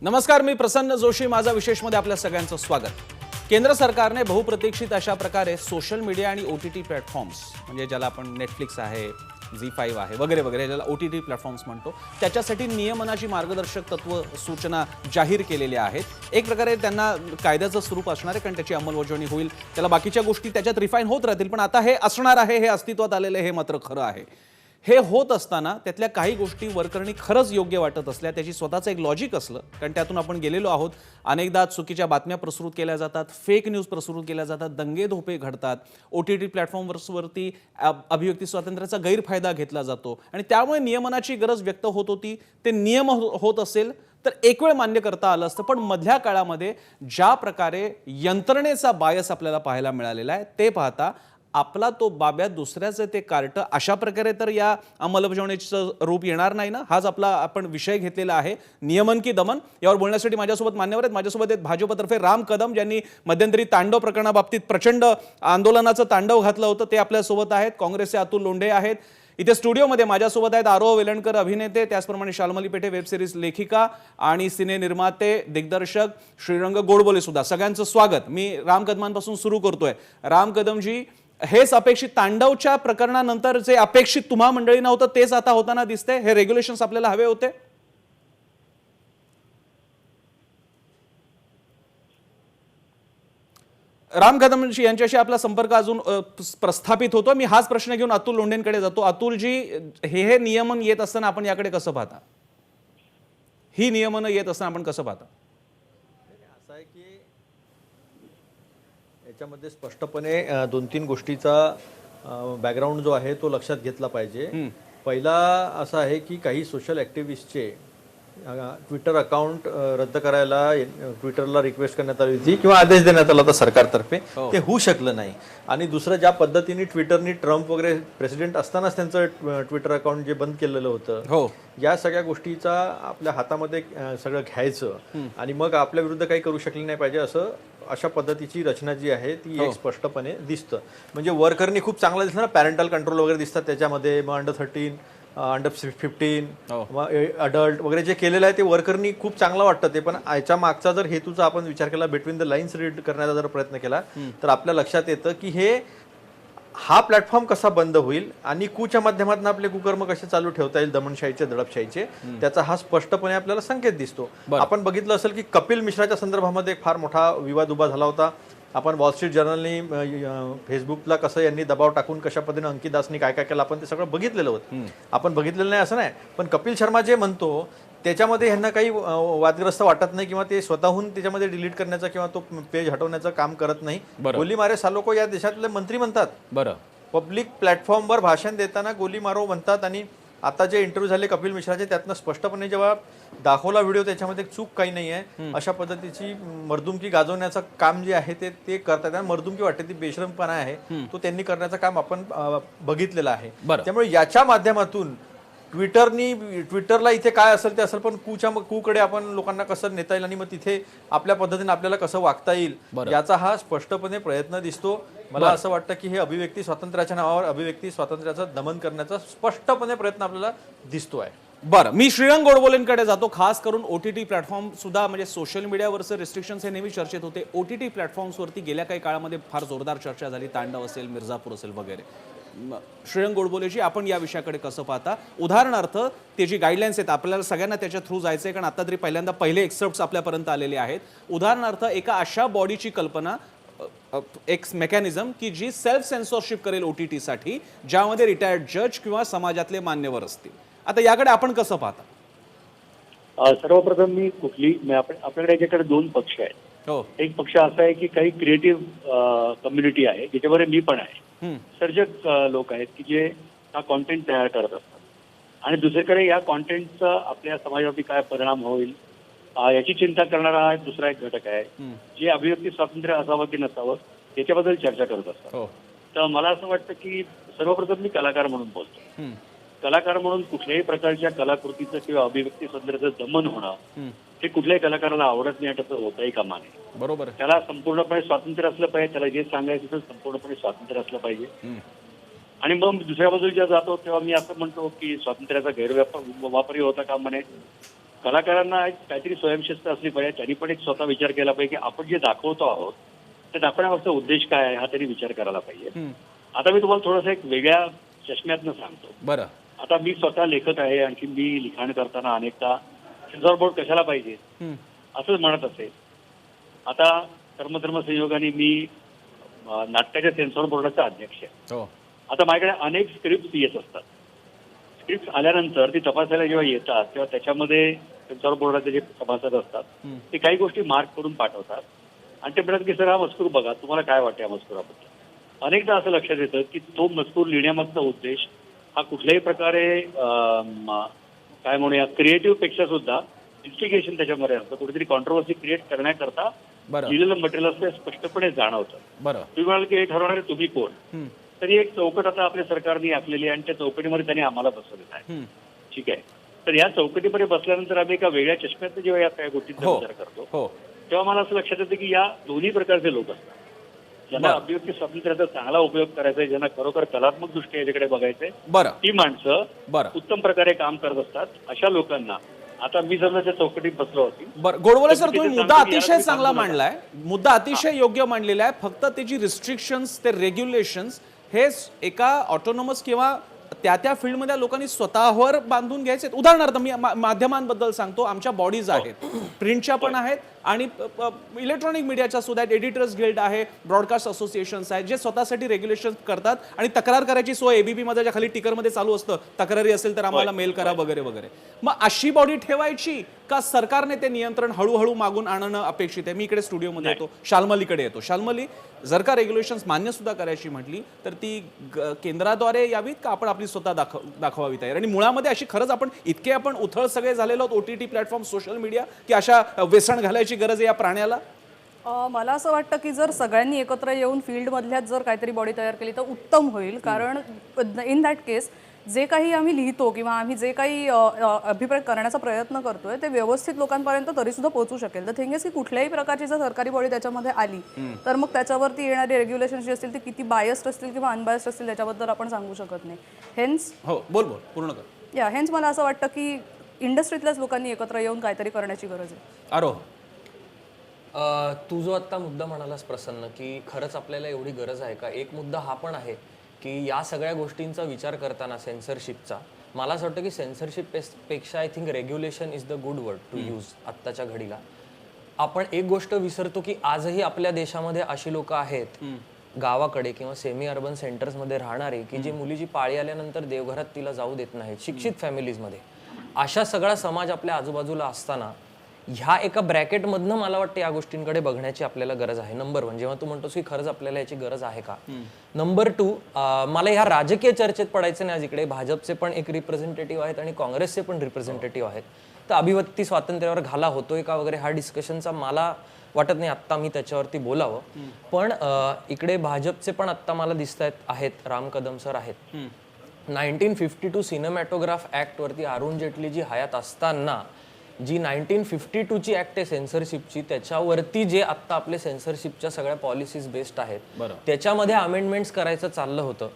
नमस्कार, मी प्रसन्न जोशी. माझा विशेषमध्ये आपल्या सगळ्यांचं स्वागत. केंद्र सरकारने बहुप्रतीक्षित अशा प्रकारे सोशल मीडिया आणि OTT प्लॅटफॉर्म्स, म्हणजे ज्याला आपण नेटफ्लिक्स आहे, झी5 आहे वगैरे वगैरे, ज्याला OTT प्लॅटफॉर्म्स म्हणतो, त्याच्यासाठी नियमनाची मार्गदर्शक तत्व सूचना जाहीर केलेल्या आहेत. एक प्रकारे त्यांना कायद्याचं स्वरूप असणार आहे, कारण त्याची अंमलबजावणी होईल, त्याला बाकीच्या गोष्टी त्याच्यात रिफाईन होत राहतील. पण आता हे असणार आहे, हे अस्तित्वात आलेलं हे मात्र खरं आहे. हे होत असताना त्यातल्या काही गोष्टी वरकरणी खरंच योग्य वाटत असल्या, त्याची स्वतःचं एक लॉजिक असलं, कारण त्यातून आपण गेलेलो आहोत. अनेकदा चुकीच्या बातम्या प्रसृत केल्या जातात, फेक न्यूज प्रसृत केल्या जातात, दंगेधोपे घडतात, OTT प्लॅटफॉर्मवरती अभिव्यक्ती स्वातंत्र्याचा गैरफायदा घेतला जातो आणि त्यामुळे नियमनाची गरज व्यक्त होत होती. ते नियम होत असेल तर एक वेळ मान्य करता आलं असतं. पण मधल्या काळामध्ये ज्या प्रकारे यंत्रणेचा बायस आपल्याला पाहायला मिळालेला आहे, ते पाहता आपला तो बाब्या दुसऱ्याचं ते कार्ट, अशा प्रकारे तर या अंमलबजावणीचं रूप येणार नाही ना. हाच आपला आपण विषय घेतलेला आहे, नियमन की दमन. यावर बोलण्यासाठी माझ्यासोबत मान्यवर आहेत. माझ्यासोबत आहेत भाजपतर्फे राम कदम, ज्यांनी मध्यंतरी तांडव प्रकरणाबाबतीत प्रचंड आंदोलनाचं तांडव घातलं होतं, ते आपल्यासोबत आहेत. काँग्रेसचे अतुल लोंढे आहेत. इथे स्टुडिओमध्ये माझ्यासोबत आहेत आरोह वेलणकर, अभिनेते, त्याचप्रमाणे शाल्मली पेठे, वेब सिरीज लेखिका आणि सिने निर्माते, दिग्दर्शक, श्रीरंग गोडबोले सुद्धा. सगळ्यांचं स्वागत. मी राम कदमांपासून सुरू करतोय. राम कदमजी, हेच अपेक्षित तांडवच्या प्रकरणानंतर जे अपेक्षित तुम्हा मंडळी नव्हतं तेच आता होताना दिसते. हे रेग्युलेशन्स आपल्याला हवे होते. राम कदमजी यांच्याशी आपला संपर्क अजून प्रस्थापित होतो. मी हाच प्रश्न घेऊन अतुल लोंढेंकडे जातो. अतुलजी, हे नियमन येत असताना आपण याकडे कसं पाहता? ही नियमन येत असताना आपण कसं पाहता? असं आहे की याच्यामध्ये स्पष्टपणे दोन तीन गोष्टीचा बॅकग्राऊंड जो आहे तो लक्षात घेतला पाहिजे. पहिला असा आहे की काही सोशल ॲक्टिव्हिस्टचे ट्विटर अकाउंट रद्द करायला ट्विटरला रिक्वेस्ट करण्यात आली होती किंवा आदेश देण्यात आला होता सरकारतर्फे. ते होऊ शकलं नाही. आणि दुसरं, ज्या पद्धतीने ट्विटरनी ट्रम्प वगैरे प्रेसिडेंट असतानाच त्यांचं ट्विटर अकाउंट जे बंद केलेलं होतं, या सगळ्या गोष्टीचा आपल्या हातामध्ये सगळं घ्यायचं आणि मग आपल्या विरुद्ध काही करू शकले नाही पाहिजे, अशा पद्धतीची रचना जी आहे ती एक स्पष्टपणे दिसतं. म्हणजे वर्करनी खूप चांगलं दिसतं ना, पॅरेंटल कंट्रोल वगैरे दिसतात त्याच्यामध्ये, मग अंडर 13, अंडर 15, अडल्ट वगैरे जे केलेलं आहे ते वर्करनी खूप चांगलं वाटतं ते. पण याच्या मागचा जर हेतूचा आपण विचार केला, बिटवीन द लाईन्स रीड करण्याचा जर प्रयत्न केला, तर आपल्या लक्षात येतं की हा प्लॅटफॉर्म कसा बंद होईल आणि कूच्या माध्यमातून आपले कुकर्म कसे चालू ठेवता येईल, दमनशाहीचे, दडपशाहीचे, त्याचा हा स्पष्टपणे आपल्याला संकेत दिसतो. आपण बघितलं असेल की कपिल मिश्राच्या संदर्भामध्ये एक फार मोठा विवाद उभा झाला होता. आपण वॉल स्ट्रीट जर्नलनी फेसबुकला कसं यांनी दबाव टाकून कशा पद्धतीने अंकित दासनी काय काय केलं, आपण ते सगळं बघितलेलं होतं. आपण बघितलेलं नाही असं नाही, पण कपिल शर्मा जे म्हणतो त्याच्यामध्ये ह्यांना काही वादग्रस्त वाटत नाही किंवा ते स्वतःहून त्याच्यामध्ये डिलीट करण्याचा किंवा तो पेज हटवण्याचं काम करत नाही. गोली मारे सालोको या देशातले मंत्री म्हणतात, बरं, पब्लिक प्लॅटफॉर्मवर भाषण देताना गोली मारो म्हणतात. आणि आता जे इंटरव्ह्यू झाले कपिल मिश्राचे, त्यातनं स्पष्टपणे जेव्हा दाखवला व्हिडिओ, त्याच्यामध्ये चूक काही नाही आहे. अशा पद्धतीची मर्दुमकी गाजवण्याचं काम जे आहे ते करतात. आणि मर्दुमकी वाटते ती बेशरमपणा आहे, तो त्यांनी करण्याचं काम आपण बघितलेलं आहे. त्यामुळे याच्या माध्यमातून ट्विटरला इथे काय असेल ते असेल, पण कूकडे आपण लोकांना कसं नेता येईल आणि मग तिथे आपल्या पद्धतीने आपल्याला कसं वागता येईल, याचा हा स्पष्टपणे प्रयत्न दिसतो. मला असं वाटतं की हे अभिव्यक्ती स्वातंत्र्याच्या नावावर अभिव्यक्ती स्वातंत्र्याचं दमन करण्याचा स्पष्टपणे प्रयत्न आपल्याला दिसतोय. बरं, मी श्रीरंग गोडबोलेंकडे जातो. खास करून OTT प्लॅटफॉर्म सुद्धा, म्हणजे सोशल मीडियावरचे रिस्ट्रिक्शन्स हे नेहमी चर्चेत होते. OTT प्लॅटफॉर्म्सवरती गेल्या काही काळामध्ये फार जोरदार चर्चा झाली. तांडव असेल, मिर्झापूर असेल वगैरे. श्रीरंग गोडबोलेजी, आपण या विषयाकडे कसं पाहता? उदाहरणार्थ, ते जी गाईडलाईन्स आहेत, आपल्याला सगळ्यांना त्याच्या थ्रू जायचं आहे, कारण आता तरी पहिल्यांदा पहिले एक्सपर्ट्स आपल्यापर्यंत आलेले आहेत. उदाहरणार्थ, एका अशा बॉडीची कल्पना, एक मेकॅनिझम की जी सेल्फ सेन्सॉरशिप करेल OTT साठी, ज्यामध्ये रिटायर्ड जज किंवा समाजातले मान्यवर असतील. आता याकडे आपण कसं पाहता? सर्वप्रथम आपल्याकडे याच्याकडे दोन पक्ष आहेत. एक पक्ष असा आहे की काही क्रिएटिव्ह कम्युनिटी आहे, ज्याच्यामध्ये मी पण आहे, सर्जक लोक आहेत की जे हा कॉन्टेंट तयार करत असतात. आणि दुसरीकडे या कॉन्टेंटचा आपल्या समाजावरती काय परिणाम होईल याची चिंता करणारा दुसरा एक घटक आहे, जे अभिव्यक्ती स्वातंत्र्य असावं की नसावं याच्याबद्दल चर्चा करत असतात. तर मला असं वाटतं की सर्वप्रथम मी कलाकार म्हणून बोलतो. कलाकार म्हणून कुठल्याही प्रकारच्या कलाकृतीचं किंवा अभिव्यक्ती स्वातंत्र्याचं दमन होणं हे कुठल्याही कलाकाराला आवडत नाही, असं होतही कामा नये. बरोबर, त्याला संपूर्णपणे स्वातंत्र्य असलं पाहिजे. त्याला जे सांगायचं संपूर्णपणे स्वातंत्र्य असलं पाहिजे. आणि मग दुसऱ्या बाजूला जेव्हा जातो तेव्हा मी असं म्हणतो की स्वातंत्र्याचा गैरवापरही होता कामा नये. कलाकारांना एक काहीतरी स्वयंशिस्त असली पाहिजे. त्यांनी पण एक स्वतः विचार केला पाहिजे की आपण जे दाखवतो आहोत ते दाखवण्यामागचा उद्देश काय आहे हा त्यांनी विचार करायला पाहिजे. आता मी तुम्हाला थोडंसं एक वेगळ्या चष्म्यातनं सांगतो. बरं. आता मी स्वतः लेखक आहे, आणखी मी लिखाण करताना अनेकदा सेन्सॉर बोर्ड कशाला पाहिजे असंच म्हणत असेल. आता कर्मधर्म संयोगाने मी नाटकाच्या सेन्सॉर बोर्डाचा अध्यक्ष आहे. आता माझ्याकडे अनेक स्क्रिप्ट येत असतात. स्क्रिप्ट आल्यानंतर ती तपासायला जेव्हा येतात तेव्हा त्याच्यामध्ये सेन्सॉर बोर्डाचे जे सभासद असतात ते काही गोष्टी मार्क करून पाठवतात आणि ते म्हणतात की सर हा मजकूर बघा, तुम्हाला काय वाटतं या मजकुराबद्दल. अनेकदा असं लक्षात येतं की तो मजकूर लिहिण्यामागचा उद्देश हा कुठल्याही प्रकारे काय म्हणूया क्रिएटिव्ह पेक्षा सुद्धा इन्व्हेस्टिगेशन त्याच्यामध्ये असतं. कुठेतरी कॉन्ट्रोवर्सी क्रिएट करण्याकरता लिहिलेलं मटेरियल असतं स्पष्टपणे जाणवतं. तुम्ही म्हणाल की हे ठरवणारे तुम्ही कोण, तरी एक चौकट आता आपल्या सरकारने आखलेली आहे आणि त्या चौकटीमध्ये त्यांनी आम्हाला बसवलेलं आहे. ठीक आहे. तर या चौकटीमध्ये बसल्यानंतर आम्ही एका वेगळ्या चष्म्यात जेव्हा या काही गोष्टींचा विचार करतो तेव्हा मला असं लक्षात येतं की या दोन्ही प्रकारचे लोक असतात. ज्यांना अभिव्यक्ती स्वातंत्र्याचा चांगला उपयोग करायचा आहे, ज्यांना खरोखर कलात्मक दृष्टी याच्याकडे बघायचंय, ती माणसं उत्तम प्रकारे काम करत असतात. अशा लोकांना आता मी समजा त्या चौकटीत बसलो होती. बरं, गोडबोले सर, तुम्ही मुद्दा अतिशय चांगला मांडलाय, मुद्दा अतिशय योग्य मांडलेला आहे. फक्त त्याची रिस्ट्रिक्शन्स, ते रेग्युलेशन्स हे एका ऑटोनॉमस किंवा त्या फील्डमधल्या लोकांनी स्वतःवर बांधून घ्यायचे. उदाहरणार्थ मी माध्यमांबद्दल सांगतो. आमच्या बॉडीज आहेत, प्रिंटच्या पण आहेत आणि इलेक्ट्रॉनिक मीडियाच्या सुद्धा आहेत. एडिटर्स गिल्ड आहे, ब्रॉडकास्ट असोसिएशन्स आहेत, जे स्वतःसाठी रेग्युलेशन करतात आणि तक्रार करायची सोय एबीपी मध्ये खाली टिकरमध्ये चालू असतं, तक्रारी असेल तर आम्हाला मेल करा वगैरे वगैरे. मग अशी बॉडी ठेवायची का सरकारने ते नियंत्रण हळूहळू मागून आणणं अपेक्षित आहे? मी इकडे स्टुडिओमध्ये येतो, शाल्मलीकडे येतो. शाल्मली, जर का रेग्युलेशन्स मान्य सुद्धा करायची म्हटली तर ती केंद्राद्वारे यावीत का आपण आपली स्वतः दाखवावी तयार? आणि मुळामध्ये अशी खरंच आपण इतके आपण उथळ सगळे झालेलो आहोत ओटीटी प्लॅटफॉर्म, सोशल मीडिया, की अशा वेसण घालायची गरज आहे या प्राण्याला? मला असं वाटतं की जर सगळ्यांनी एकत्र येऊन फील्डमधल्याच जर काहीतरी बॉडी तयार केली तर उत्तम होईल. कारण इन दॅट केस जे काही आम्ही लिहितो किंवा आम्ही जे काही अभिप्राय करण्याचा प्रयत्न करतोय ते व्यवस्थित लोकांपर्यंत तरी सुद्धा पोहोचू शकेल. द थिंग इज की कुठल्याही प्रकारची जर सरकारी बॉडी त्याच्यामध्ये आली तर मग त्याच्यावरती येणारी रेग्युलेशन जी असतील ते किती बायस्ड असतील किंवा अनबायस्ड असतील त्याच्याबद्दल आपण सांगू शकत नाही. हेन्स पूर्ण कर. हेन्स मला असं वाटतं की इंडस्ट्रीतल्याच लोकांनी एकत्र येऊन काहीतरी करण्याची गरज आहे. आरोह, तू जो आत्ता मुद्दा म्हणालास प्रसन्न, की खरंच आपल्याला एवढी गरज आहे का, एक मुद्दा हा पण आहे की या सगळ्या गोष्टींचा विचार करताना सेन्सरशिपचा मला असं वाटतं की सेन्सरशिप पेक्षा I think regulation is the good word to use आत्ताच्या घडीला. आपण एक गोष्ट विसरतो की आजही आपल्या देशामध्ये अशी लोक आहेत गावाकडे किंवा सेमी अर्बन सेंटर्समध्ये राहणारे की जे मुलीची पाळी आल्यानंतर देवघरात तिला जाऊ देत नाहीत, शिक्षित फॅमिलीजमध्ये. अशा सगळा समाज आपल्या आजूबाजूला असताना ह्या एका ब्रॅकेटमधनं मला वाटतं या गोष्टींकडे बघण्याची आपल्याला गरज आहे. नंबर 1 जेव्हा तू म्हणतोस की खरंच आपल्याला याची गरज आहे का. नंबर 2, मला ह्या राजकीय चर्चेत पडायचं नाही. आज इकडे भाजपचे पण एक रिप्रेझेंटेटिव्ह आहेत आणि काँग्रेसचे पण रिप्रेझेंटेटिव्ह आहेत. तर अभिव्यक्ती स्वातंत्र्यावर घाला होतोय का वगैरे हा डिस्कशनचा मला वाटत नाही आत्ता मी त्याच्यावरती बोलावं. पण इकडे भाजपचे पण आत्ता मला दिसत आहेत, राम कदम सर आहेत. 1952 सिनेमॅटोग्राफ ऍक्ट वरती अरुण जेटली जी हयात असताना जी 1952ची ऍक्ट आहे सेन्सरशिपची, त्याच्यावरती जे आता आपले सेन्सरशिपच्या सगळ्या पॉलिसीज बेस्ड आहेत त्याच्यामध्ये अमेंडमेंट्स करायचं चाललं होतं.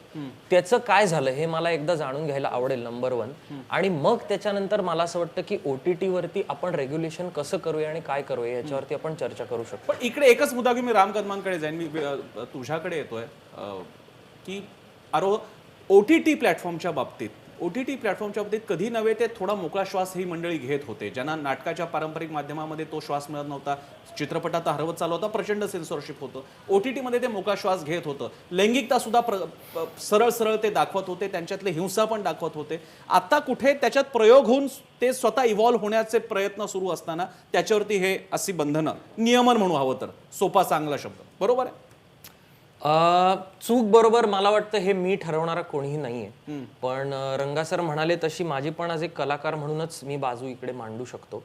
त्याचं काय झालं हे मला एकदा जाणून घ्यायला आवडेल, नंबर 1. आणि मग त्याच्यानंतर मला असं वाटतं की OTT वरती आपण रेग्युलेशन कसं करूया आणि काय करूया याच्यावरती आपण चर्चा करू शकतो. पण इकडे एकच मुद्दा की मी राम कदमांकडे जाईन, मी तुझ्याकडे येतोय की आरोह, OTT प्लॅटफॉर्मच्या बाबतीत कधी नव्हे ते थोडा मोकळा श्वास ही मंडळी घेत होते. ज्यांना नाटकाच्या पारंपरिक माध्यमामध्ये तो श्वास मिळत नव्हता, चित्रपटात हरवत चालू होता, प्रचंड सेन्सॉरशिप होतं. OTT मध्ये ते मोकळा श्वास घेत होतं. लैंगिकता सुद्धा सरळ सरळ ते दाखवत होते, त्यांच्यातले हिंसा पण दाखवत होते. आता कुठे त्याच्यात प्रयोग होऊन ते स्वतः इव्हॉल्व्ह होण्याचे प्रयत्न सुरू असताना त्याच्यावरती हे अशी बंधनं, नियमन म्हणू हवं तर, सोपा चांगला शब्द, बरोबर आहे? चूक बरोबर मला वाटतं हे मी ठरवणारा कोणीही नाहीये. पण रंगा सर म्हणाले तशी माझी पण आज एक कलाकार म्हणूनच मी बाजू इकडे मांडू शकतो.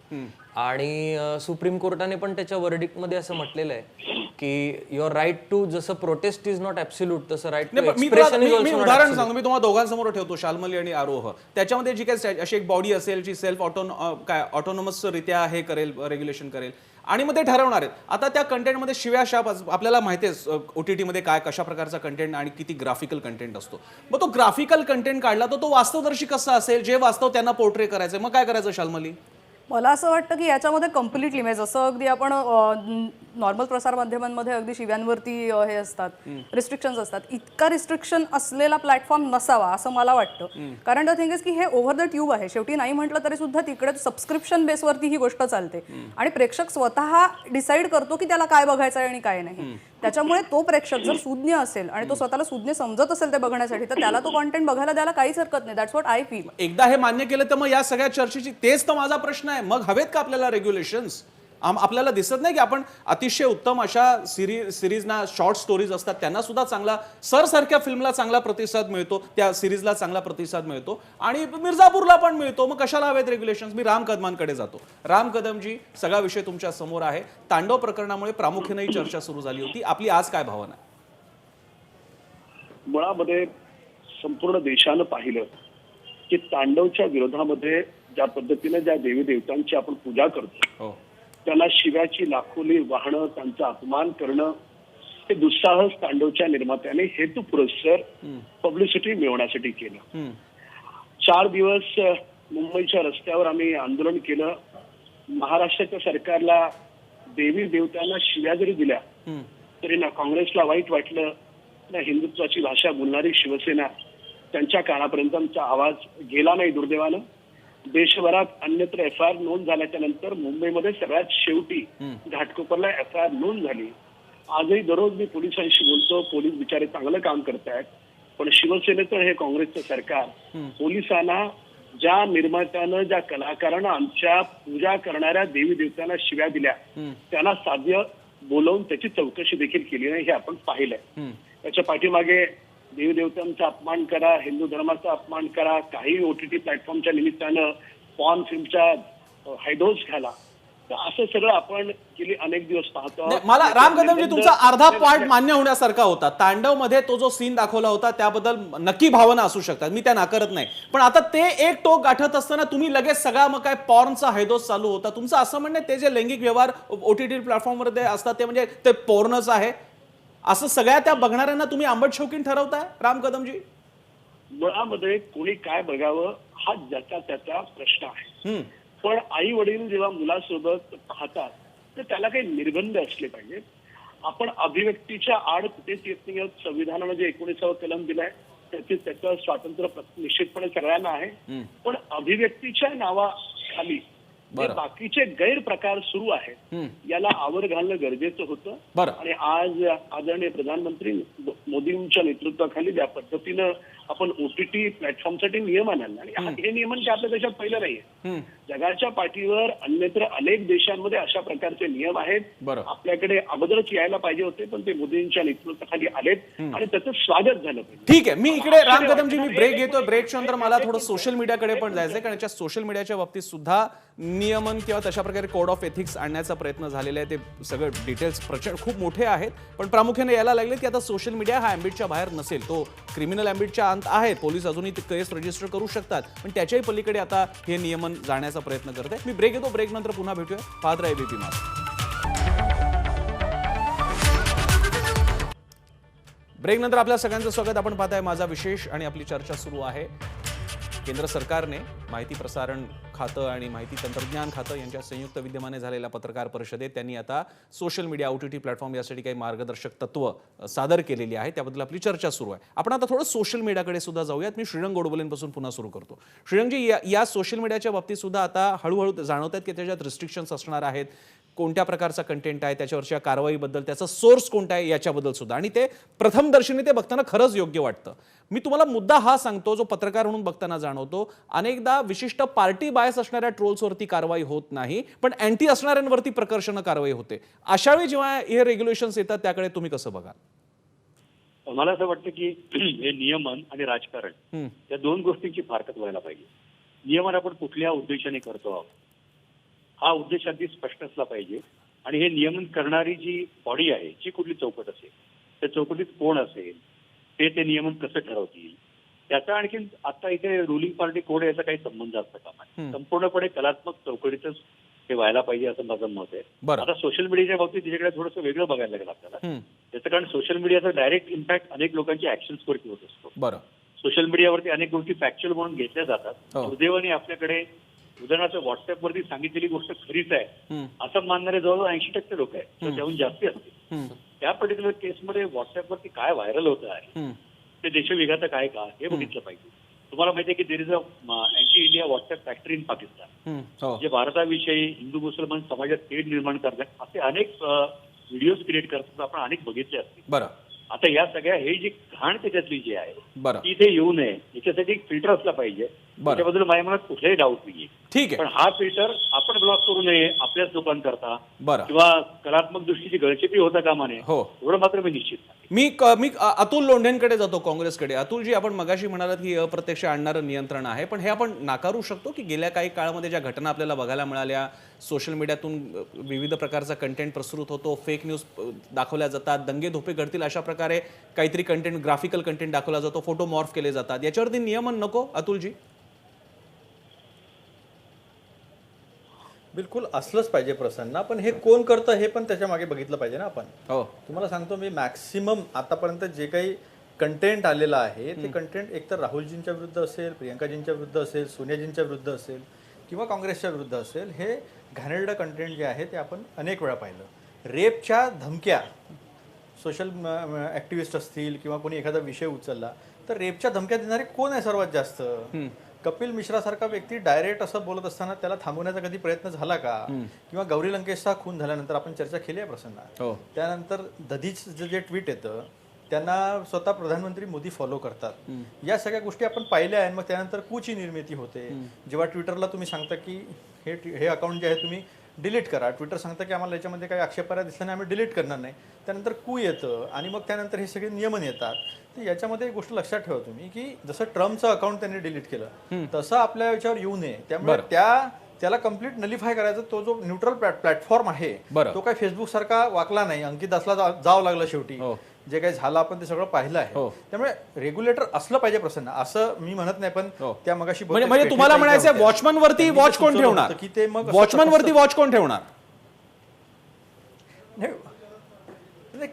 आणि सुप्रीम कोर्टाने पण त्याच्या वर्डिक्टमध्ये असं म्हटलेलं आहे की युअर राईट टू, जसं प्रोटेस्ट इज नॉट ऍब्सोल्यूट तसं राईट टू एक्सप्रेशन इज मी उदाहरण सांगतो, मी तुम्हाला दोघांसमोर ठेवतो, शाल्मली आणि आरोह. त्याच्यामध्ये जी काही अशी एक बॉडी असेल जी सेल्फ ऑटोनॉमस रित्या हे करेल, रेग्युलेशन करेल आणि मग ते ठरवणार आहेत. आता त्या कंटेंटमध्ये शिव्या शाप आपल्याला माहिती आहे OTT मध्ये काय कशा प्रकारचा कंटेंट आणि किती ग्राफिकल कंटेंट असतो. मग तो ग्राफिकल कंटेंट काढला तर तो वास्तवदर्शी कसा असेल, जे वास्तव त्यांना पोर्ट्रे करायचं, मग काय करायचं शाल्मली? मला असं वाटतं की याच्यामध्ये कम्प्लिटली म्हणजे जसं अगदी आपण नॉर्मल प्रसार माध्यमांमध्ये अगदी शिव्यांवरती हे असतात रिस्ट्रिक्शन्स असतात, इतका रिस्ट्रिक्शन असलेला प्लॅटफॉर्म नसावा असं मला वाटतं. कारण द थिंग इज की हे ओव्हर द ट्यूब आहे, शेवटी नाही म्हटलं तरी सुद्धा तिकडे सबस्क्रिप्शन बेसवरती ही गोष्ट चालते आणि प्रेक्षक स्वतः डिसाईड करतो की त्याला काय बघायचं आहे आणि काय नाही. त्याच्यामुळे तो प्रेक्षक जर सुज्ञ असेल आणि तो स्वतःला सुज्ञ समजत असेल ते बघण्यासाठी, तर त्याला तो कॉन्टेंट बघायला द्यायला काहीच हरकत नाही. That's what I feel. एकदा हे मान्य केलं तर मग या सगळ्या चर्चेची तेच तर माझा प्रश्न आहे, मग हवेत का आपल्याला रेग्युलेशन्स? आपल्याला दिसत नाही की आपण अतिशय उत्तम अशा सिरीजना, शॉर्ट स्टोरीज असतात त्यांना सुद्धा चांगला, सारख्या फिल्मला चांगला प्रतिसाद मिळतो, त्या सिरीजला चांगला प्रतिसाद मिळतो आणि मिर्झापूरला पण मिळतो. मग कशाला हवेत रेग्युलेशन्स? मी राम कदमांकडे जातो. राम कदमजी, सगळा विषय तुमच्या समोर आहे. तांडव प्रकरणामुळे प्रामुख्याने ही चर्चा सुरू झाली होती. आपली आज काय भावना आहे? मुळामध्ये संपूर्ण देशानं पाहिलं की तांडवच्या विरोधामध्ये ज्या पद्धतीने ज्या देवी देवतांची आपण पूजा करतो, त्यांना शिव्याची लाखोली वाहणं, त्यांचा अपमान करणं, हे दुस्साहस तांडवच्या निर्मात्याने हेतुपुरस्सर पब्लिसिटी मिळवण्यासाठी केलं. 4 दिवस मुंबईच्या रस्त्यावर आम्ही आंदोलन केलं. महाराष्ट्राच्या सरकारला देवी देवतांना शिव्या जरी दिल्या तरी ना काँग्रेसला वाईट वाटलं, ना हिंदुत्वाची भाषा बोलणारी शिवसेना त्यांच्या कानापर्यंत आमचा आवाज गेला नाही दुर्दैवानं. देशभरात अन्यत्र FIR नोंद झाल्याच्या नंतर मुंबईमध्ये सगळ्यात शेवटी घाटकोपरला FIR नोंद झाली. आजही दररोज मी पोलिसांशी बोलतो, पोलीस बिचारे चांगलं काम करतायत, पण शिवसेनेचं हे काँग्रेसचं सरकार पोलिसांना, ज्या निर्मात्यानं, ज्या कलाकारानं आमच्या पूजा करणाऱ्या देवी देवतांना शिव्या दिल्या त्यांना साध्य बोलवून त्याची चौकशी देखील केली नाही, हे आपण पाहिलंय. त्याच्या पाठीमागे देवी देवतांचा अपमान करा, हिंदू धर्माचा अपमान करा, काही OTT प्लॅटफॉर्मच्या निमित्तानं पॉर्न फिल्मच्या हायडोस घाला, तर असं सगळं आपण गेली अनेक दिवस पाहतो. मला राम कदमजी तुमचा अर्धा पार्ट मान्य होण्यासारखा होता. तांडव मध्ये तो जो सीन दाखवला होता त्याबद्दल नक्की भावना असू शकतात, मी त्या नाकारत नाही. पण आता ते एक टोक गाठत असताना तुम्ही लगेच सगळा मग काय पॉर्नचा हैदोस चालू होता. तुमचं असं म्हणणं ते जे लैंगिक व्यवहार OTT प्लॅटफॉर्मवर असतात ते म्हणजे ते पॉर्नच आहे असं सगळ्या त्या बघणाऱ्यांना तुम्ही आंबट शौकीन ठरवताय राम कदमजी? मुळामध्ये कोणी काय बघावं हा ज्याचा त्याचा प्रश्न आहे. पण आई वडील जेव्हा मुलासोबत पाहतात तर त्याला काही निर्बंध असले पाहिजेत. आपण अभिव्यक्तीच्या आड कुठेच येत नाही आहोत. संविधानानं जे 19वा कलम दिलाय त्याचं स्वातंत्र्य निश्चितपणे सगळ्यांना आहे, पण अभिव्यक्तीच्या नावाखाली बाकीचे गैरप्रकार सुरू आहेत याला आवर घालणं गरजेचं होतं. आणि आज आदरणीय प्रधानमंत्री मोदींच्या नेतृत्वाखाली ज्या पद्धतीनं आपण OTT प्लॅटफॉर्मसाठी नियम आणले, आणि हे नियमन काय आपल्या देशात पहिलं नाहीये, जगाच्या पाठीवर अन्यत्र अनेक देशांमध्ये अशा प्रकारचे नियम आहेत. आपल्याकडे अगोदरच यायला पाहिजे होते, पण ते मोदींच्या नेतृत्वाखाली आलेत आणि त्याचं स्वागत झालं पाहिजे. ठीक आहे, मी इकडे राम कदमजी मी ब्रेक घेतोय. ब्रेकच्या नंतर मला थोडं सोशल मीडियाकडे पण जायचंय, कारण सोशल मीडियाच्या बाबतीत सुद्धा नियमन किंवा तशा प्रकारे कोड ऑफ एथिक्स आणण्याचा प्रयत्न झालेला आहे. ते सगळं डिटेल्स प्रचंड खूप मोठे आहेत, पण प्रामुख्याने यायला लागले की आता सोशल मीडिया हा अँबिटच्या बाहेर नसेल, तो क्रिमिनल अँबिटच्या अंत आहे. पोलीस अजूनही केस रजिस्टर करू शकतात, पण त्याच्याही पलीकडे आता हे नियमन जाण्याचा प्रयत्न करत आहे. मी ब्रेक घेतो, ब्रेक नंतर पुन्हा भेटूया. पाहत राहा ABP माझा. ब्रेक नंतर आपल्या सगळ्यांचं स्वागत. आपण पाहताय माझा विशेष आणि आपली चर्चा सुरू आहे. केंद्र सरकारने माहिती प्रसारण खातं आणि माहिती तंत्रज्ञान खातं यांच्या संयुक्त विद्यमाने झालेल्या पत्रकार परिषदेत त्यांनी आता सोशल मीडिया OTT प्लॅटफॉर्म यासाठी काही मार्गदर्शक तत्व सादर केलेली आहे. त्याबद्दल आपली चर्चा सुरू आहे. आपण आता थोडं सोशल मीडियाकडे सुद्धा जाऊयात. मी श्रीरंग गोडबोलेंपासून पुन्हा सुरू करतो. श्रीरंगजी, या सोशल मीडियाच्या बाबतीत सुद्धा आता हळूहळू जाणवत आहेत की त्याच्यात रिस्ट्रिक्शन्स असणार आहेत. कोणत्या प्रकारचा कंटेंट आहे, त्याच्यावरच्या कारवाईबद्दल, त्याचा सोर्स कोणता आहे याच्याबद्दल सुद्धा, आणि ते प्रथमदर्शनी ते बघताना खरंच योग्य वाटतं. मी तुम्हाला मुद्दा हा सांगतो जो पत्रकार म्हणून बघताना जाणवतो. अनेकदा विशिष्ट पार्टी बायस असणाऱ्या ट्रोल्सवरती कारवाई होत नाही, पण अँटी असणाऱ्यांवरती प्रकर्षानं कारवाई होते. अशावेळी जेव्हा हे रेग्युलेशन्स येतात त्याकडे तुम्ही कसं बघाल? मला असं वाटतं की हे नियमन आणि राजकारण या दोन गोष्टींची फारकत व्हायला पाहिजे. नियमन आपण कुठल्या उद्देशाने करतो आहोत हा उद्देश अगदी स्पष्ट असला पाहिजे, आणि हे नियमन करणारी जी बॉडी आहे, जी कुठली चौकट असेल, त्या चौकटीत कोण असेल, ते नियमन कसं ठरवतील, त्याचा आणखी आता इथे रुलिंग पार्टी कोड याचा काही संबंध असता कामा नये. संपूर्णपणे कलात्मक चौकटीतच हे व्हायला पाहिजे असं माझं मत आहे. आता सोशल मीडियाच्या बाबतीत तिच्याकडे थोडंसं वेगळं बघायला लागेल आपल्याला. त्याचं कारण सोशल मीडियाचा डायरेक्ट इम्पॅक्ट अनेक लोकांच्या ऍक्शन्सवरती होत असतो. सोशल मीडियावरती अनेक गोष्टी फॅक्च्युअल म्हणून घेतल्या जातात. दुर्दैवाने आपल्याकडे उदाहरणार्थ व्हॉट्सअपवरती सांगितलेली गोष्ट खरीच आहे असं मानणारे जवळजवळ 80% लोक आहेत, तर त्याहून जास्ती असतील. त्या पर्टिक्युलर केसमध्ये व्हॉट्सअपवरती काय व्हायरल होत आहे, ते देशविघातक आहे का हे बघितलं पाहिजे. तुम्हाला माहिती आहे की there is a anti India WhatsApp factory in Pakistan, जे भारताविषयी हिंदू मुसलमान समाजात तेढ निर्माण करतात असे अनेक व्हिडिओज क्रिएट करतात, आपण अनेक बघितले असतील. बरं. आता या सगळ्या हे जी घाण त्याच्यातली जी आहे बरं. ती इथे येऊ नये याच्यासाठी एक फिल्टर असला पाहिजे. त्याच्याबद्दल माझ्या मनात कुठलाही डाऊट नाहीये. ठीक आहे. पण हा फिल्टर आपण ब्लॉक करू नये आपल्याच लोकांकरता, बरं. किंवा कलात्मक दृष्टीची गळचेपी होता कामा नये, हो. एवढं मात्र मी निश्चित सांगेन. मी अतुल लोंढेंकडे जातो, काँग्रेसकडे. अतुलजी, आपण मगाशी म्हणालात की अप्रत्यक्ष आणणारं नियंत्रण आहे, पण हे आपण नाकारू शकतो की गेल्या काही काळामध्ये ज्या घटना आपल्याला बघायला मिळाल्या, सोशल मीडियातून विविध प्रकारचा कंटेंट प्रसृत होतो, फेक न्यूज दाखवल्या जातात, दंगे धोपे घडतील अशा प्रकारे काहीतरी कंटेंट, ग्राफिकल कंटेंट दाखवला जातो, फोटो मॉर्फ केले जातात, याच्यावरती नियमन नको अतुलजी? बिलकुल असलंच पाहिजे प्रसन्न, पण हे कोण करतं हे पण त्याच्या मागे बघितलं पाहिजे ना आपण. हो. तुम्हाला सांगतो मी, मॅक्सिमम आतापर्यंत जे काही कंटेंट आलेलं आहे ते कंटेंट एकतर राहुलजींच्या विरुद्ध असेल, प्रियंकाजींच्या विरुद्ध असेल, सोनियाजींच्या विरुद्ध असेल किंवा काँग्रेसच्या विरुद्ध असेल. हे घाणेरडं कंटेंट जे आहे ते आपण अनेक वेळा पाहिलं. रेपच्या धमक्या, सोशल ॲक्टिव्हिस्ट असतील किंवा कोणी एखादा विषय उचलला तर रेपच्या धमक्या देणारे कोण आहे सर्वात जास्त? कपिल मिश्रासारखा व्यक्ती डायरेक्ट असं बोलत असताना त्याला थांबवण्याचा कधी प्रयत्न झाला का? किंवा गौरी लंकेशचा खून झाल्यानंतर आपण चर्चा केली आहे प्रसन्न. त्यानंतर दधीचं जे ट्विट येतं त्यांना स्वतः प्रधानमंत्री मोदी फॉलो करतात. या सगळ्या गोष्टी आपण पाहिल्या आहेत. मग त्यानंतर कूची निर्मिती होते. जेव्हा ट्विटरला तुम्ही सांगता की हे अकाउंट जे आहे तुम्ही डिलीट करा, ट्विटर सांगतं की आम्हाला याच्यामध्ये काही आक्षेपार्ह दिसलं नाही, आम्ही डिलीट करणार नाही. त्यानंतर कू येतं आणि मग त्यानंतर हे सगळे नियमन येतात. तर याच्यामध्ये एक गोष्ट लक्षात ठेवा तुम्ही की जसं ट्रम्पचं अकाउंट त्यांनी डिलीट केलं तसं आपल्या याच्यावर येऊ नये. त्यामुळे त्याला कम्प्लीट नलिफाय करायचं. तो जो न्यूट्रल प्लॅटफॉर्म आहे तो काही फेसबुक सारखा वाकला नाही. अंकित दासला जावं लागलं शेवटी. जे काही झालं आपण ते सगळं पाहिलं आहे. त्यामुळे रेग्युलेटर असलं पाहिजे प्रसन्न, असं मी म्हणत नाही. पण त्या मगाशी म्हणजे तुम्हाला म्हणायचं वॉचमन वरती वॉच कोण ठेवणार? की ते मग वॉचमन वरती वॉच कोण ठेवणार?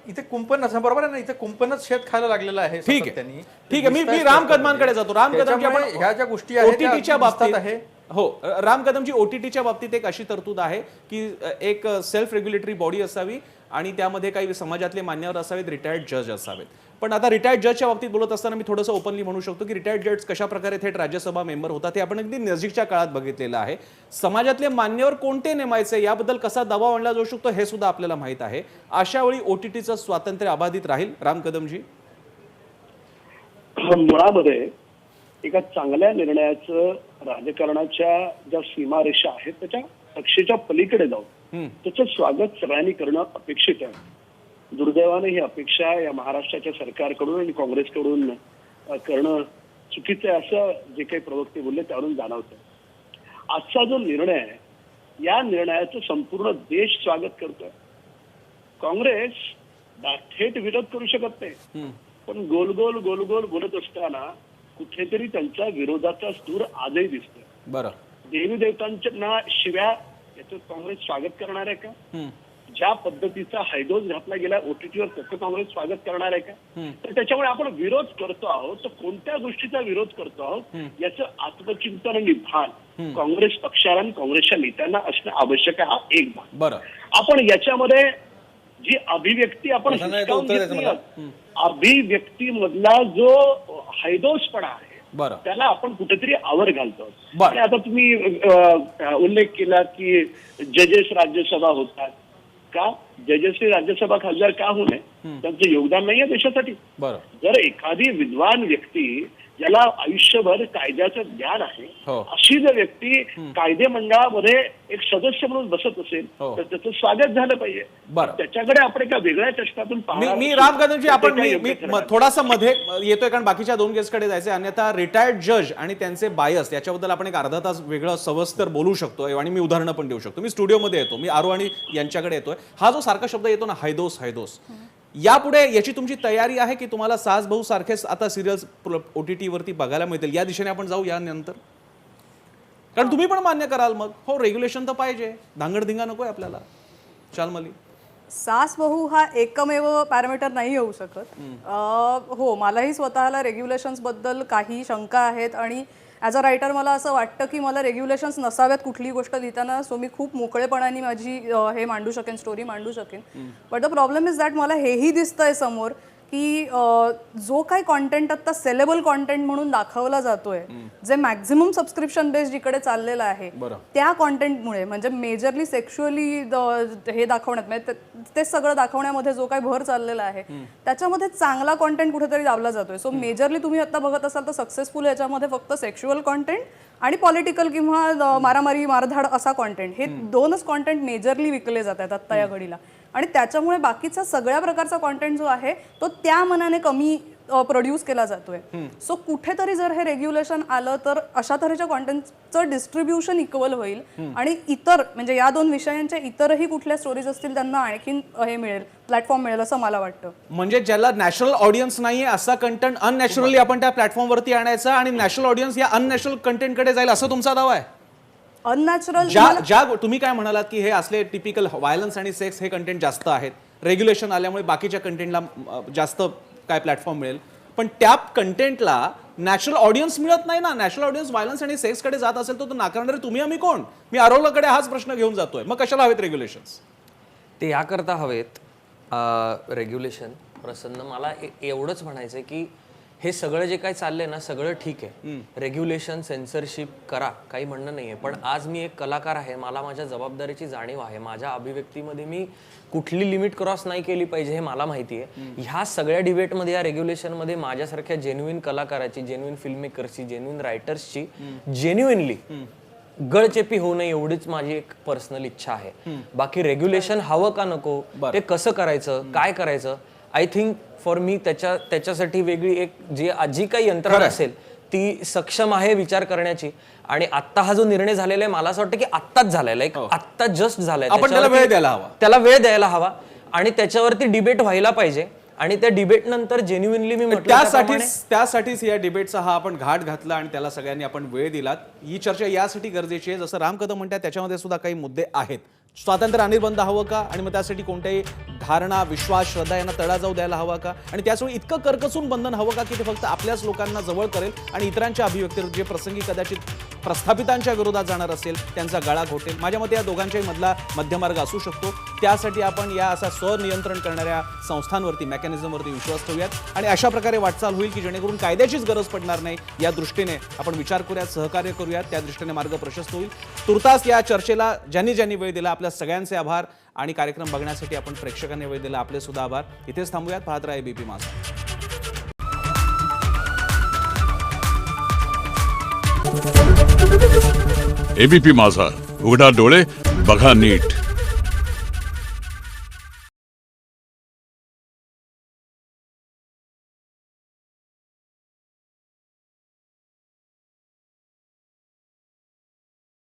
इथे कुंपण असं बरोबर आहे ना, इथे कुंपणच शेत खायला लागलेलं आहे. ठीक आहे, ठीक आहे. मी राम कदमांकडे जातो. राम कदम, ह्या ज्या गोष्टी आहेत ओटीटीच्या बाबतीत आहे. हो, राम कदमजी, ओटीटीच्या बाबतीत एक अशी तरतूद आहे की एक सेल्फ रेग्युलेटरी बॉडी असावी आणि त्यामध्ये काही समाजातले मान्यवर असावेत, रिटायर्ड जज असावेत. पण आता रिटायर्ड जजच्या बाबतीत बोलत असताना मी थोडंसं ओपनली म्हणू शकतो की रिटायर्ड जज कशा प्रकारे थेट राज्यसभा मेंबर होतात हे आपण अगदी नजीकच्या काळात बघितलेलं आहे. समाजातले मान्यवर कोणते नेमायचे याबद्दल कसा दबाव आणला जाऊ शकतो हे सुद्धा आपल्याला माहित आहे. अशा वेळी ओटीटीचं स्वातंत्र्य अबाधित राहील? राम कदमजी, मुळामध्ये एका चांगल्या निर्णयाचं राजकारणाच्या ज्या सीमारेषा आहेत त्याच्या कक्षेच्या पलीकडे जाऊन त्याचं स्वागत सगळ्यांनी करणं अपेक्षित आहे. दुर्दैवाने ही अपेक्षा या महाराष्ट्राच्या सरकारकडून आणि काँग्रेसकडून करणं चुकीचं आहे असं जे काही प्रवक्ते बोलले त्यावरून जाणवतं. आजचा जो निर्णय आहे या निर्णयाचं संपूर्ण देश स्वागत करतोय. काँग्रेस थेट विरोध करू शकत नाही, पण गोल गोल गोल गोल बोलत असताना कुठेतरी त्यांचा विरोधाचा सूर आजही दिसतोय. बरं, देवी देवतांच्या शिव्या याचं काँग्रेस स्वागत करणार आहे का? ज्या पद्धतीचा हैदोस घातला गेला ओटीटीवर त्याचं काँग्रेस स्वागत करणार आहे का? तर त्याच्यामुळे आपण विरोध करतो आहोत तर कोणत्या गोष्टीचा विरोध करतो आहोत याचं आत्मचिंतन आणि भान काँग्रेस पक्षाला आणि काँग्रेसच्या नेत्यांना असणं आवश्यक आहे. हा एक भाग. बरं, आपण याच्यामध्ये जी अभिव्यक्ती आपण अभिव्यक्तीमधला जो हैदोसपणा आहे त्याला आपण कुठेतरी आवर घालतो. आणि आता तुम्ही उल्लेख केला की जजेस राज्यसभा होतात का? जजेसचे राज्यसभा खासदार का होऊ नये? त्यांचं योगदान नाहीये देशासाठी? जर एखादी विद्वान व्यक्ती ज्याला आयुष्यभर कायद्याचं ज्ञान आहे अशी जर व्यक्ती कायदे मंडळामध्ये एक सदस्य म्हणून बसत असेल तर त्याचं स्वागत झालं पाहिजे. त्याच्याकडे आपण एका वेगळ्या चष्म्यातून मी राम कदमजी, आपण मी थोडासा मध्ये येतोय कारण बाकीच्या दोन गेस्टकडे जायचंय. अन्यथा रिटायर्ड जज आणि त्यांचे बायस याच्याबद्दल आपण एक अर्धा तास वेगळं सविस्तर बोलू शकतो आणि मी उदाहरणं पण देऊ शकतो. मी स्टुडिओमध्ये येतो, मी आरू आणि यांच्याकडे येतोय. हा जो सारखा शब्द येतो ना हैदोस हैदोस, यापुढे याची तुमची तयारी आहे की तुम्हाला सास भाऊ सारखेच आता सिरियल्स ओटीटी वरती बघायला मिळतील? या दिशेने आपण जाऊ यानंतर? कारण तुम्ही पण मान्य कराल मग हो रेग्युलेशन तर पाहिजे, धांगडधिंगा नकोय आपल्याला. शालमली, सास बहू हा एकमेव पॅरामीटर नाही होऊ शकत. हो, मलाही स्वतःला रेग्युलेशन्स बद्दल काही शंका आहेत आणि ॲज अ रायटर मला असं वाटतं की मला रेग्युलेशन्स नसाव्यात कुठली गोष्ट लिहिताना, सो मी खूप मोकळेपणाने माझी हे मांडू शकेन, स्टोरी मांडू शकेन. But the problem is that मला हेही दिसतंय समोर की जो काही कॉन्टेंट आता सेलेबल कॉन्टेंट म्हणून दाखवला जातोय, जे मॅक्झिमम सबस्क्रिप्शन बेस्ड जिकडे चाललेलं आहे, त्या कॉन्टेंटमुळे म्हणजे मेजरली सेक्शुअली हे दाखवण्यात म्हणजे ते सगळं दाखवण्यामध्ये जो काही भर चाललेला आहे त्याच्यामध्ये चांगला कॉन्टेंट कुठेतरी दाबला जातोय. सो मेजरली तुम्ही आता बघत असाल तर सक्सेसफुल याच्यामध्ये फक्त सेक्शुअल कॉन्टेंट आणि पॉलिटिकल किंवा मारामारी मारधाड असा कॉन्टेंट, हे दोनच कॉन्टेंट मेजरली विकले जात आहेत आत्ता या घडीला. आणि त्याच्यामुळे बाकीचा सगळ्या प्रकारचा कॉन्टेंट जो आहे तो त्या मनाने कमी प्रोड्यूस केला जातोय. सो कुठेतरी जर हे रेग्युलेशन आलं तर अशा तऱ्हेच्या कॉन्टेंटचं डिस्ट्रीब्युशन इक्वल होईल आणि इतर म्हणजे या दोन विषयांच्या इतरही कुठल्या स्टोरीज असतील त्यांना आणखीन हे मिळेल, प्लॅटफॉर्म मिळेल असं मला वाटतं. म्हणजे ज्याला नॅशनल ऑडियन्स नाहीये असा कंटेंट अननॅचरली आपण त्या प्लॅटफॉर्मवरती आणायचा आणि नॅशनल ऑडियन्स या अननॅचरल कंटेंटकडे जाईल असं तुमचा दावा आहे. अननॅचरल ज्या तुम्ही काय म्हणालात की हे असले टिपिकल व्हायलन्स आणि सेक्स हे कंटेंट जास्त आहेत, रेग्युलेशन आल्यामुळे बाकीच्या कंटेंटला जास्त काय प्लॅटफॉर्म मिळेल, पण त्या कंटेंटला नॅशनल ऑडियन्स मिळत नाही ना. नॅशनल ऑडियन्स व्हायलन्स आणि सेक्सकडे जात असेल तर नाकारणारे तुम्ही आम्ही कोण? मी आरोग्याकडे हाच प्रश्न घेऊन जातोय. मग कशाला हवेत रेग्युलेशन्स? ते याकरता हवेत रेग्युलेशन. प्रसन्न, मला एवढंच म्हणायचं की हे सगळं जे काही चाललंय ना सगळं ठीक आहे, रेग्युलेशन सेन्सरशिप करा, काही म्हणणं नाहीये. पण आज मी एक कलाकार आहे, मला माझ्या जबाबदारीची जाणीव आहे. माझ्या अभिव्यक्तीमध्ये मी कुठली लिमिट क्रॉस नाही केली पाहिजे हे मला माहिती आहे. ह्या सगळ्या डिबेटमध्ये या रेग्युलेशनमध्ये माझ्यासारख्या जेन्युइन कलाकाराची, जेन्युइन फिल्म मेकर्सची, जेन्युइन रायटर्सची जेन्युइनली गळचेपी होऊ नये एवढीच माझी एक पर्सनल इच्छा आहे. बाकी रेग्युलेशन हवं का नको, ते कसं करायचं, काय करायचं, आय थिंक फॉर मी त्याच्यासाठी वेगळी एक जी काही यंत्रणा असेल ती सक्षम आहे विचार करण्याची. आणि आत्ता हा जो निर्णय झालेला आहे मला असं वाटतं की आत्ताच झालेला आहे, आत्ता जस्ट झालाय. आपण त्याला वेळ द्यायला हवा, त्याला वेळ द्यायला हवा आणि त्याच्यावरती डिबेट व्हायला पाहिजे. आणि त्या डिबेट नंतर जेन्युइनली मी त्यासाठीच या डिबेटचा हा आपण घाट घातला आणि त्याला सगळ्यांनी आपण वेळ दिलात. ही चर्चा यासाठी गरजेची आहे, जसं राम कदम म्हणतात त्याच्यामध्ये सुद्धा काही मुद्दे आहेत. स्वातंत्र्य अनिर्बंध हवं का, आणि मग त्यासाठी कोणत्याही धारणा, विश्वास, श्रद्धा यांना तडा जाऊ द्यायला हवा का, आणि त्याचवेळी इतकं कर्कसून बंधन हवं का की ते फक्त आपल्याच लोकांना जवळ करेल आणि इतरांच्या अभिव्यक्तीवर जे प्रसंगी कदाचित प्रस्थापितांच्या विरोधात जाणार असेल त्यांचा गळा घोटेल. माझ्या मते या दोघांच्याही मधला मध्यमार्ग असू शकतो. त्यासाठी आपण या असा स्वनियंत्रण करणाऱ्या संस्थांवरती, मेकॅनिझमवरती विश्वास ठेवूयात आणि अशा प्रकारे वाटचाल होईल की जेणेकरून कायद्याचीच गरज पडणार नाही. या दृष्टीने आपण विचार करूयात, सहकार्य करूयात, त्या दृष्टीने मार्ग प्रशस्त होईल. तुर्तास या चर्चेला ज्यांनी वेळ दिला आपल्या सगळ्यांचे आभार. आणि कार्यक्रम बघण्यासाठी आपण प्रेक्षकांनी वेळ दिला आपले सुद्धा आभार. इथेच थांबूयात. पाहत राहा एबीपी माझा. एबीपी माझा, उघडा डोळे बघा नीट.